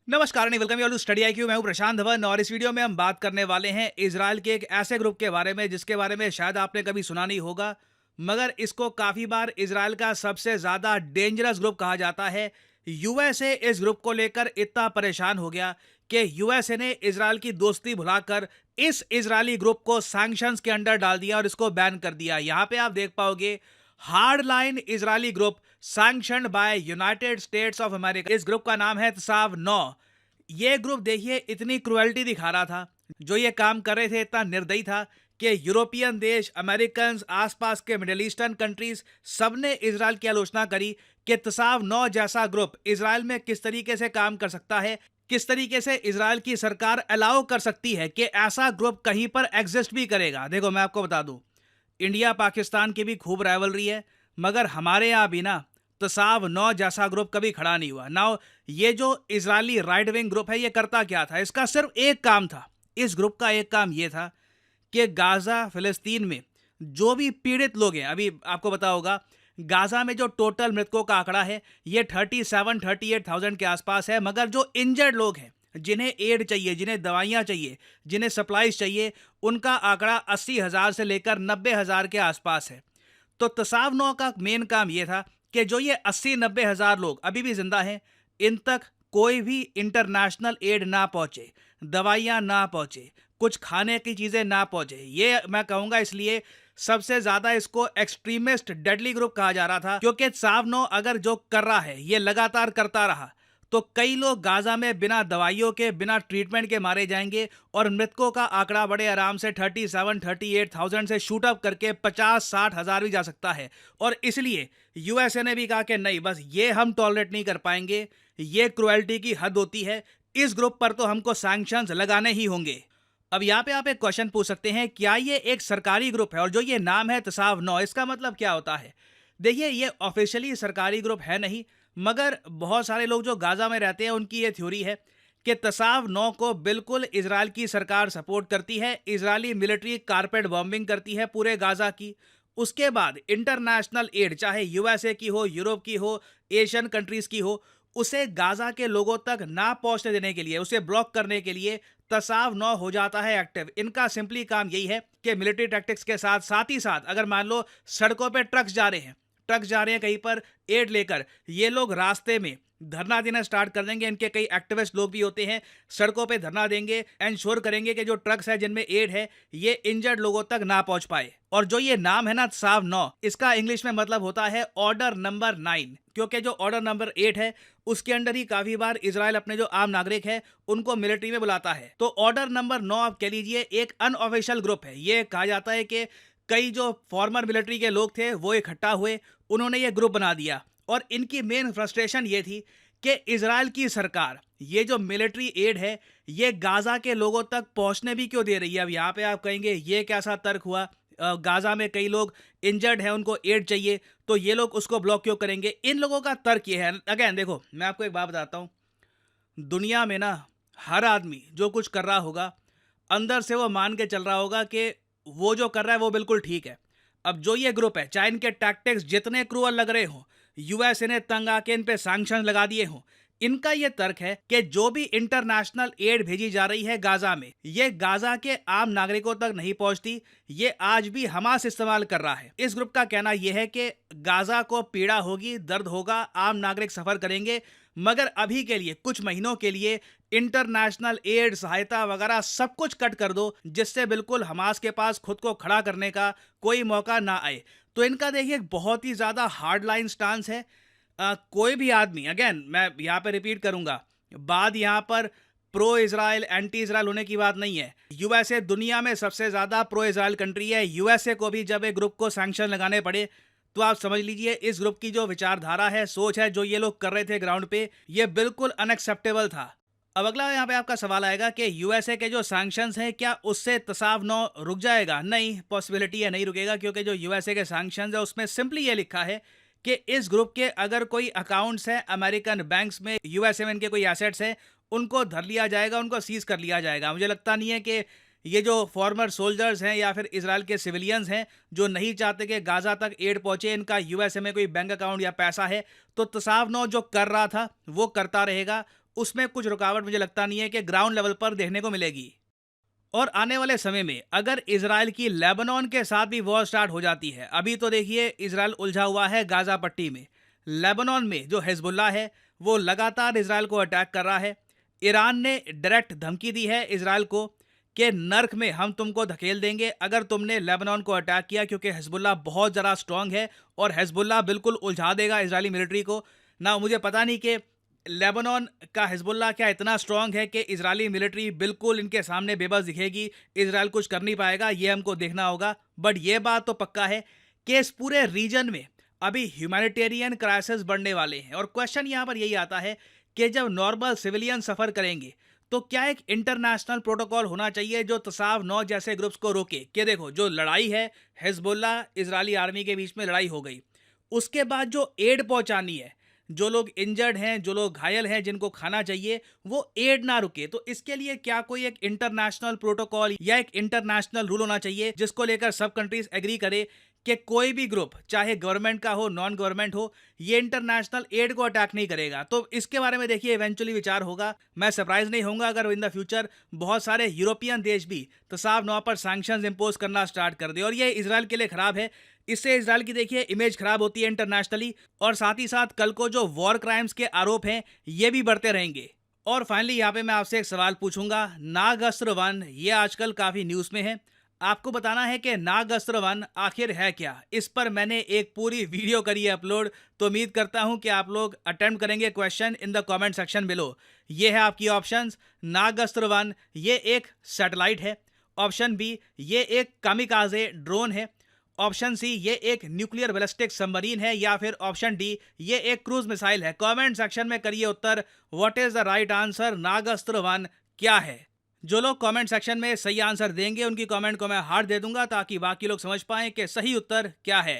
नमस्कार welcome you all to study IQ. मैं हूं प्रशांत धवन और इस वीडियो में हम बात करने वाले हैं इजराइल के एक ऐसे ग्रुप के बारे में जिसके बारे में शायद आपने कभी सुना नहीं होगा, मगर इसको काफी बार इजराइल का सबसे ज्यादा डेंजरस ग्रुप कहा जाता है। यूएसए इस ग्रुप को लेकर इतना परेशान हो गया कि यूएसए ने इजराइल की दोस्ती भुलाकर इस इजरायली ग्रुप को सैंक्शंस के अंडर डाल दिया और इसको बैन कर दिया। यहां पे आप देख पाओगे hard line Israeli group sanctioned by United States of America. इस ग्रुप का नाम है तसाव 9। ये ग्रुप देखिए इतनी क्रुएल्टी दिखा रहा था, जो ये काम कर रहे थे इतना निर्दयी था कि यूरोपियन देश, अमेरिकन, आसपास के मिडिल ईस्टर्न कंट्रीज सबने इजराइल की आलोचना करी कि तसाव 9 जैसा ग्रुप इजराइल में किस तरीके से काम कर सकता है, किस तरीके से इजराइल की सरकार अलाउ कर सकती है कि ऐसा ग्रुप कहीं पर एग्जिस्ट भी करेगा। देखो मैं आपको बता दूं, इंडिया पाकिस्तान की भी खूब राइवलरी है, मगर हमारे यहाँ भी ना तसाव 9 जैसा ग्रुप कभी खड़ा नहीं हुआ। नाउ ये जो इजरायली राइट विंग ग्रुप है ये करता क्या था? इसका सिर्फ एक काम था। इस ग्रुप का एक काम ये था कि गाजा फिलिस्तीन में जो भी पीड़ित लोग हैं, अभी आपको पता होगा गाजा में जो टोटल मृतकों का आंकड़ा है ये 37-38,000 के आसपास है, मगर जो इंजर्ड लोग हैं, जिन्हें एड चाहिए, जिन्हें दवाइयाँ चाहिए, जिन्हें सप्लाईज चाहिए, उनका आंकड़ा 80,000 से लेकर 90,000 के आसपास है। तो तसाव 9 का मेन काम यह था कि जो ये 80-90 हज़ार लोग अभी भी जिंदा हैं, इन तक कोई भी इंटरनेशनल एड ना पहुंचे, दवाइयां ना पहुंचे, कुछ खाने की चीजें ना पहुंचे। ये मैं कहूंगा इसलिए सबसे ज्यादा इसको एक्सट्रीमिस्ट डेडली ग्रुप कहा जा रहा था, क्योंकि तसाव 9 अगर जो कर रहा है ये लगातार करता रहा तो कई लोग गाजा में बिना दवाइयों के, बिना ट्रीटमेंट के मारे जाएंगे और मृतकों का आंकड़ा बड़े आराम से 37-38,000 से शूट अप करके 50-60 हज़ार भी जा सकता है। और इसलिए यूएसए ने भी कहा कि नहीं, बस ये हम टॉलरेट नहीं कर पाएंगे, ये क्रुएल्टी की हद होती है, इस ग्रुप पर तो हमको सैंक्शंस लगाने ही होंगे। अब यहाँ पे आप एक क्वेश्चन पूछ सकते हैं, क्या ये एक सरकारी ग्रुप है? और जो ये नाम है तसाव 9, इसका मतलब क्या होता है? देखिए, ये ऑफिशियली सरकारी ग्रुप है नहीं, मगर बहुत सारे लोग जो गाजा में रहते हैं उनकी ये थ्योरी है कि तसाव 9 को बिल्कुल इजराइल की सरकार सपोर्ट करती है। इजरायली मिलिट्री कारपेट बॉम्बिंग करती है पूरे गाजा की। उसके बाद इंटरनेशनल एड, चाहे यूएसए की हो, यूरोप की हो, एशियन कंट्रीज की हो, उसे गाजा के लोगों तक ना पहुंचने देने के लिए, उसे ब्लॉक करने के लिए तसाव 9 हो जाता है एक्टिव। इनका सिंपली काम यही है कि मिलिट्री टैक्टिक्स के साथ साथ ही साथ अगर मान लो सड़कों पे ट्रक्स जा रहे हैं कहीं पर एड लेकर, ये लोग रास्ते में धरना देना स्टार्ट कर देंगे। इनके कई एक्टिविस्ट लोग भी होते हैं, सड़कों पे धरना देंगे, एंश्योर करेंगे कि जो ट्रक्स है जिनमें एड है ये इंजर्ड लोगों तक ना पहुंच पाए। और जो ये नाम है ना तसाव 9, इसका इंग्लिश में मतलब होता है ऑर्डर नंबर 9, क्योंकि जो ऑर्डर नंबर 8 है उसके अंडर ही काफी बार इजराइल अपने जो आम नागरिक है उनको मिलिट्री में बुलाता है। तो ऑर्डर नंबर 9 आप कह लीजिए एक अनऑफिशियल ग्रुप है। ये कहा जाता है कि कई जो फॉर्मर मिलिट्री के लोग थे वो इकट्ठा हुए, उन्होंने ये ग्रुप बना दिया और इनकी मेन फ्रस्ट्रेशन ये थी कि इजराइल की सरकार ये जो मिलिट्री एड है ये गाजा के लोगों तक पहुंचने भी क्यों दे रही है। अब यहाँ पे आप कहेंगे ये कैसा तर्क हुआ, गाजा में कई लोग इंजर्ड हैं, उनको एड चाहिए, तो ये लोग उसको ब्लॉक क्यों करेंगे? इन लोगों का तर्क ये है, अगेन देखो मैं आपको एक बात बताता हूँ, दुनिया में ना हर आदमी जो कुछ कर रहा होगा अंदर से वो मान के चल रहा होगा कि वो जो कर रहा है वो बिल्कुल ठीक है। अब जो ये ग्रुप है, चाहे इनके टैक्टिक्स जितने क्रूअल लग रहे हो, यूएसए ने तंग आके इन पे सैंक्शन लगा दिए हो, इनका ये तर्क है कि जो भी इंटरनेशनल एड भेजी जा रही है गाजा में, ये गाजा के आम नागरिकों तक नहीं पहुंचती, ये आज भी हमास इस्तेमाल कर रहा है। इस ग्रुप का कहना यह है कि गाजा को पीड़ा होगी, दर्द होगा, आम नागरिक सफर करेंगे, मगर अभी के लिए, कुछ महीनों के लिए इंटरनेशनल एड, सहायता वगैरह सब कुछ कट कर दो, जिससे बिल्कुल हमास के पास खुद को खड़ा करने का कोई मौका ना आए। तो इनका देखिए बहुत ही ज्यादा हार्ड लाइन स्टांस है। कोई भी आदमी, अगेन मैं यहाँ पे रिपीट करूंगा, बात यहाँ पर प्रो इजराइल एंटी इजराइल होने की बात नहीं है। यूएसए दुनिया में सबसे ज्यादा प्रो इजराइल कंट्री है। यूएसए को भी जब एक ग्रुप को सैंक्शन लगाने पड़े तो आप समझ लीजिए इस ग्रुप की जो विचारधारा है, सोच है, जो ये लोग कर रहे थे ग्राउंड पे, ये बिल्कुल अनएक्सेप्टेबल था। अब अगला यहाँ पे आपका सवाल आएगा कि यूएसए के जो सैंक्शंस हैं क्या उससे तसाव 9 रुक जाएगा? नहीं, पॉसिबिलिटी है नहीं रुकेगा, क्योंकि जो यूएसए के सैंक्शंस है उसमें सिंपली ये लिखा है कि इस ग्रुप के अगर कोई अकाउंट्स हैं अमेरिकन बैंक्स में, यूएसए में इनके कोई एसेट्स हैं, उनको धर लिया जाएगा, उनको सीज कर लिया जाएगा। मुझे लगता नहीं है कि ये जो फॉर्मर सोल्जर्स हैं या फिर इजराइल के सिविलियंस हैं जो नहीं चाहते कि गाजा तक एड पहुंचे, इनका यूएसए में कोई बैंक अकाउंट या पैसा है, तो तसाव 9 जो कर रहा था वो करता रहेगा। उसमें कुछ रुकावट मुझे लगता नहीं है कि ग्राउंड लेवल पर देखने को मिलेगी। और आने वाले समय में अगर इजराइल की लेबनान के साथ भी वॉर स्टार्ट हो जाती है, अभी तो देखिए इजराइल उलझा हुआ है गाजा पट्टी में, लेबनान में जो हिजबुल्लाह है वो लगातार इजराइल को अटैक कर रहा है। ईरान ने डायरेक्ट धमकी दी है इजराइल को कि नर्क में हम तुमको धकेल देंगे अगर तुमने लेबनान को अटैक किया, क्योंकि हिजबुल्लाह बहुत ज़रा स्ट्रांग है और हिजबुल्लाह बिल्कुल उलझा देगा इजरायली मिलिट्री को ना। मुझे पता नहीं कि लेबनान का हिजबुल्लाह क्या इतना स्ट्रांग है कि इजरायली मिलिट्री बिल्कुल इनके सामने बेबस दिखेगी, इजराइल कुछ कर नहीं पाएगा, ये हमको देखना होगा। बट ये बात तो पक्का है कि इस पूरे रीजन में अभी ह्यूमैनिटेरियन क्राइसिस बढ़ने वाले हैं। और क्वेश्चन यहाँ पर यही आता है कि जब नॉर्मल सिविलियन सफ़र करेंगे तो क्या एक इंटरनेशनल प्रोटोकॉल होना चाहिए जो तसाव 9 जैसे ग्रुप्स को रोके कि देखो जो लड़ाई है हिजबुल्लाह इजरायली आर्मी के बीच में लड़ाई हो गई, उसके बाद जो एड पहुंचानी है, जो लोग इंजर्ड हैं, जो लोग घायल हैं, जिनको खाना चाहिए, वो एड ना रुके। तो इसके लिए क्या कोई एक इंटरनेशनल प्रोटोकॉल या एक इंटरनेशनल रूल होना चाहिए जिसको लेकर सब कंट्रीज एग्री करे कि कोई भी ग्रुप चाहे गवर्नमेंट का हो नॉन गवर्नमेंट हो, ये इंटरनेशनल एड को अटैक नहीं करेगा। तो इसके बारे में देखिए इवेंचुअली विचार होगा। मैं सरप्राइज नहीं होऊंगा अगर इन द फ्यूचर बहुत सारे यूरोपियन देश भी तसाव 9 पर सैंक्शंस इंपोज करना स्टार्ट कर दे, और ये इजराइल के लिए खराब है। इससे इजराइल की देखिए इमेज खराब होती है इंटरनेशनली, और साथ ही साथ कल को जो वॉर क्राइम्स के आरोप हैं ये भी बढ़ते रहेंगे। और फाइनली यहाँ पे मैं आपसे एक सवाल पूछूंगा, नाग अस्त्र वन ये आजकल काफी न्यूज में है, आपको बताना है कि नाग अस्त्र वन आखिर है क्या। इस पर मैंने एक पूरी वीडियो करी है अपलोड, तो उम्मीद करता हूं कि आप लोग अटेम्प्ट करेंगे question in the comment section below. ये है आपकी ऑप्शंस, नाग अस्त्र वन ये एक सैटेलाइट है, ऑप्शन बी ये एक कामिकाजे ड्रोन है, ऑप्शन सी ये एक न्यूक्लियर बैलिस्टिक सबमरीन है, या फिर ऑप्शन डी ये एक क्रूज मिसाइल है। कमेंट सेक्शन में करिए उत्तर, what is the right answer, Nag Astra one क्या है। जो लोग कमेंट सेक्शन में सही आंसर देंगे उनकी कमेंट को मैं हार्ट दे दूंगा ताकि बाकी लोग समझ पाएं कि सही उत्तर क्या है।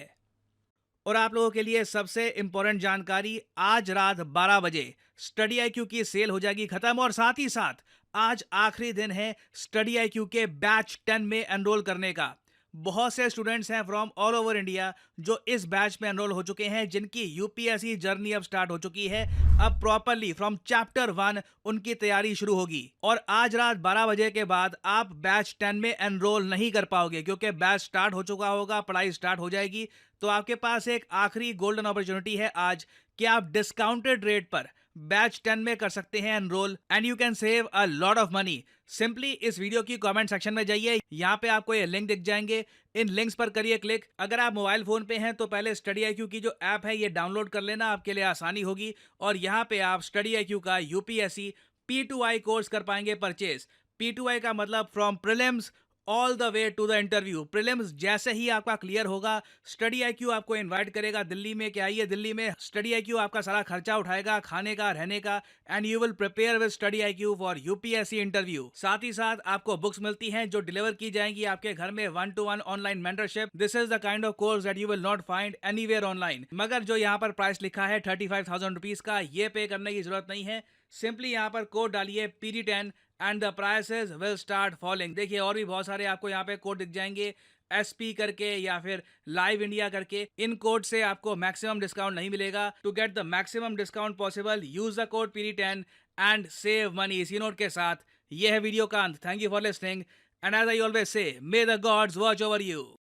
और आप लोगों के लिए सबसे इंपॉर्टेंट जानकारी, आज रात 12 बजे स्टडी आईक्यू की सेल हो जाएगी खत्म, और साथ ही साथ आज आखिरी दिन है स्टडी आईक्यू के बैच 10 में एनरोल करने का। बहुत से स्टूडेंट्स हैं फ्रॉम ऑल ओवर इंडिया जो इस बैच में एनरोल हो चुके हैं, जिनकी यूपीएससी जर्नी अब स्टार्ट हो चुकी है। अब प्रॉपरली फ्रॉम चैप्टर 1 उनकी तैयारी शुरू होगी, और आज रात 12 बजे के बाद आप बैच 10 में एनरोल नहीं कर पाओगे क्योंकि बैच स्टार्ट हो चुका होगा, पढ़ाई स्टार्ट हो जाएगी। तो आपके पास एक आखिरी गोल्डन अपॉर्चुनिटी है आज कि आप डिस्काउंटेड रेट पर बैच 10 में कर सकते हैं enrol, and you can save a lot of money. Simply इस वीडियो की कमेंट सेक्शन में जाइए, यहाँ पे आपको ये लिंक दिख जाएंगे, इन लिंक्स पर करिए क्लिक। अगर आप मोबाइल फोन पे हैं तो पहले स्टडी आईक्यू की जो ऐप है ये डाउनलोड कर लेना, आपके लिए आसानी होगी, और यहाँ पे आप स्टडी आईक्यू का यूपीएससी P2I कोर्स कर पाएंगे परचेज। P2I का मतलब from prelims all the way to the interview. Prelims जैसे ही आपका क्लियर होगा, स्टडी आईक्यू आपको इनवाइट करेगा दिल्ली में कि आइए दिल्ली में, स्टडी आईक्यू आपका सारा खर्चा उठाएगा, खाने का रहने का, and you will prepare with study IQ for UPSC interview. साथ ही साथ आपको बुक्स मिलती हैं जो डिलीवर की जाएंगी आपके घर में, 1-to-1 online mentorship. This is the kind of course that you will not find anywhere online. मगर जो यहाँ पर प्राइस लिखा है 35,000 रुपीज का, ये पे करने की जरूरत नहीं है। सिंपली यहाँ पर कोड डालिए PD10 and the prices will start falling. देखिए और भी बहुत सारे आपको यहाँ पे कोड दिख जाएंगे, SP करके या फिर लाइव इंडिया करके। इन कोड से आपको मैक्सिमम डिस्काउंट नहीं मिलेगा। To get the maximum discount possible use the code PD10 and save money. इसी नोट के साथ ये है वीडियो का अंत। Thank you for listening, and as I always say, may the gods watch over you.